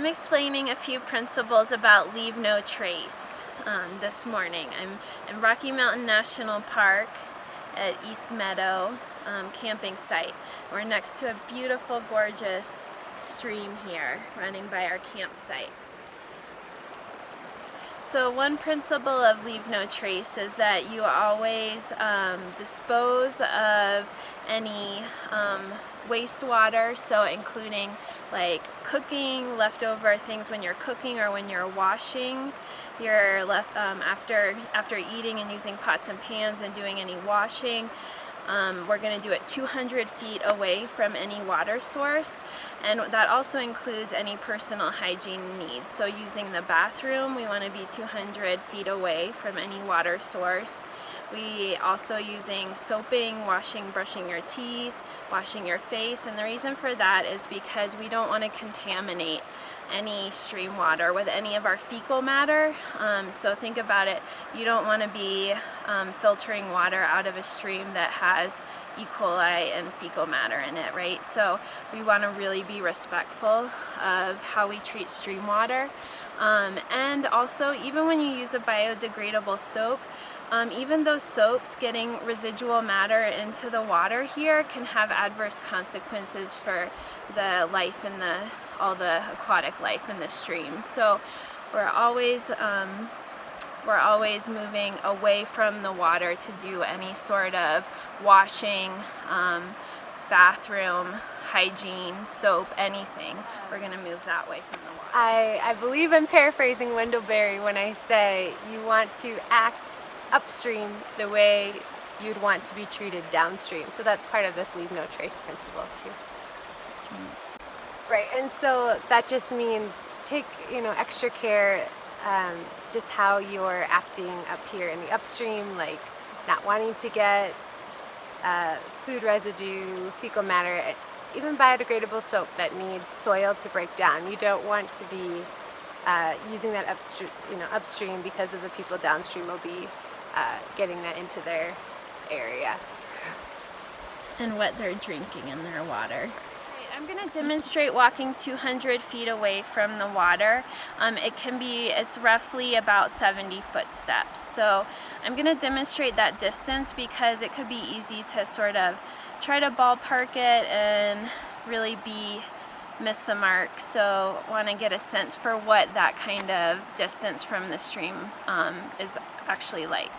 explaining a few principles about leave no trace this morning. I'm in Rocky Mountain National Park at East Meadow camping site. We're next to a beautiful, gorgeous stream here running by our campsite. So one principle of leave no trace is that you always dispose of any wastewater, so including like cooking, leftover things when you're cooking or when you're washing, you're left after eating and using pots and pans and doing any washing. We're going to do it 200 feet away from any water source, and that also includes any personal hygiene needs. So using the bathroom, we want to be 200 feet away from any water source. We also using soaping, washing, brushing your teeth, washing your face, and the reason for that is because we don't want to contaminate any stream water with any of our fecal matter. So think about it, you don't want to be filtering water out of a stream that has E. coli and fecal matter in it, right? So we want to really be respectful of how we treat stream water. And also, even when you use a biodegradable soap, even those soaps getting residual matter into the water here can have adverse consequences for the life in all the aquatic life in the stream. So we're always moving away from the water to do any sort of washing, bathroom, hygiene, soap, anything. We're going to move that way from the water. I believe I'm paraphrasing Wendell Berry when I say you want to act upstream the way you'd want to be treated downstream. So that's part of this leave no trace principle too. Right, and so that just means take extra care just how you're acting up here in the upstream, like not wanting to get food residue, fecal matter, even biodegradable soap that needs soil to break down. You don't want to be using that upstream because of the people downstream will be getting that into their area. And what they're drinking in their water. I'm going to demonstrate walking 200 feet away from the water. It's roughly about 70 footsteps. So I'm going to demonstrate that distance because it could be easy to sort of try to ballpark it and really miss the mark. So I want to get a sense for what that kind of distance from the stream is actually like.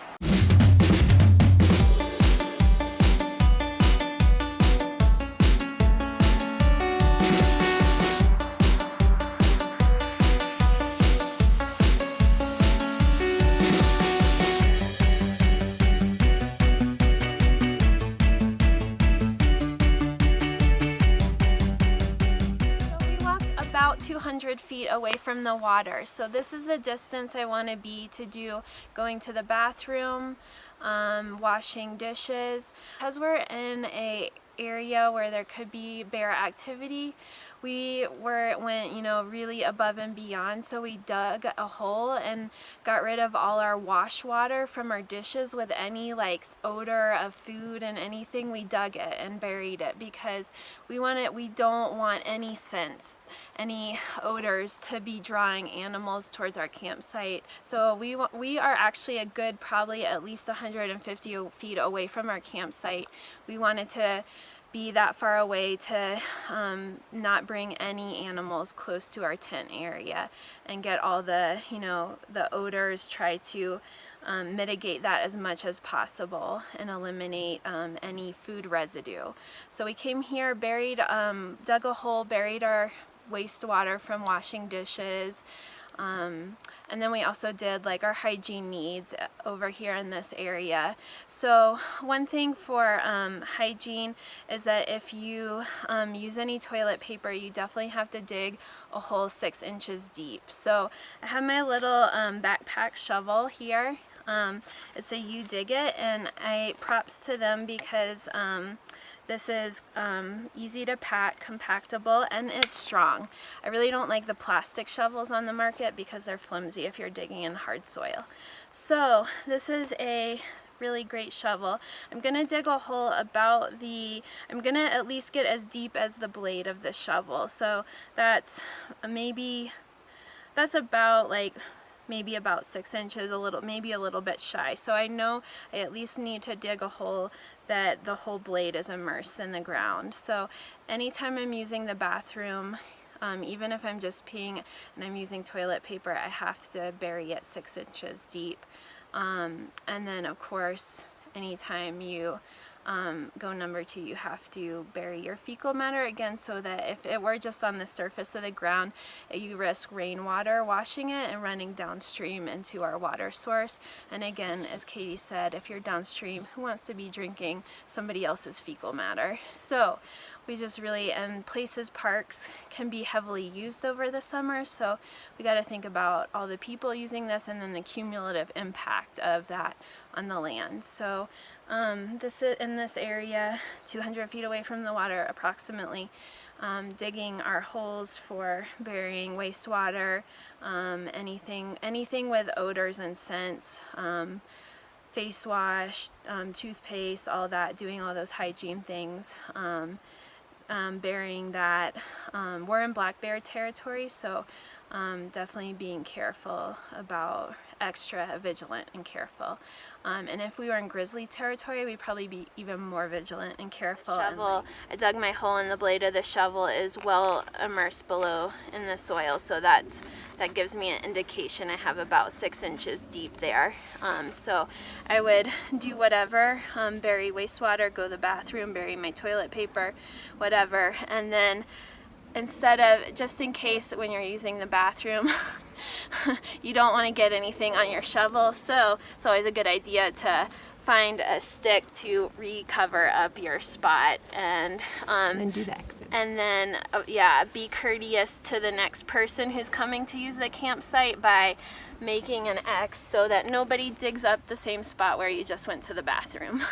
About 200 feet away from the water. So this is the distance I want to do going to the bathroom, washing dishes. Because we're in an area where there could be bear activity, we went really above and beyond. So we dug a hole and got rid of all our wash water from our dishes with any odor of food and anything. We dug it and buried it because we don't want any scents, any odors to be drawing animals towards our campsite. So we are actually a good probably at least 150 feet away from our campsite. We wanted to be that far away to not bring any animals close to our tent area and get all the the odors, try to mitigate that as much as possible and eliminate any food residue. So we came here, dug a hole, buried our wastewater from washing dishes, and then we also did our hygiene needs over here in this area. So one thing for hygiene is that if you use any toilet paper, you definitely have to dig a hole 6 inches deep. So I have my little backpack shovel here. It's a You Dig It, and props to them because this is easy to pack, compactable, and is strong. I really don't like the plastic shovels on the market because they're flimsy if you're digging in hard soil. So this is a really great shovel. I'm gonna dig a hole about I'm gonna at least get as deep as the blade of the shovel. So that's about like maybe about 6 inches, maybe a little bit shy. So I know I at least need to dig a hole that the whole blade is immersed in the ground. So anytime I'm using the bathroom, even if I'm just peeing and I'm using toilet paper, I have to bury it 6 inches deep. And then of course, anytime you go number 2, you have to bury your fecal matter again, so that if it were just on the surface of the ground, you risk rainwater washing it and running downstream into our water source. And again, as Katie said, if you're downstream, who wants to be drinking somebody else's fecal matter? So we just really, and parks can be heavily used over the summer, so we got to think about all the people using this and then the cumulative impact of that on the land. So this is in this area, 200 feet away from the water approximately, digging our holes for burying wastewater, anything with odors and scents, face wash, toothpaste, all that, doing all those hygiene things, burying that. We're in black bear territory, so definitely being careful about, extra vigilant and careful. And if we were in grizzly territory, we'd probably be even more vigilant and careful. Shovel, I dug my hole, and the blade of the shovel is well immersed below in the soil, so that gives me an indication I have about 6 inches deep there. So I would do whatever, bury wastewater, go to the bathroom, bury my toilet paper, whatever, and then instead of, just in case when you're using the bathroom, you don't want to get anything on your shovel, so it's always a good idea to find a stick to recover up your spot, and do the exit. And then, be courteous to the next person who's coming to use the campsite by making an X so that nobody digs up the same spot where you just went to the bathroom.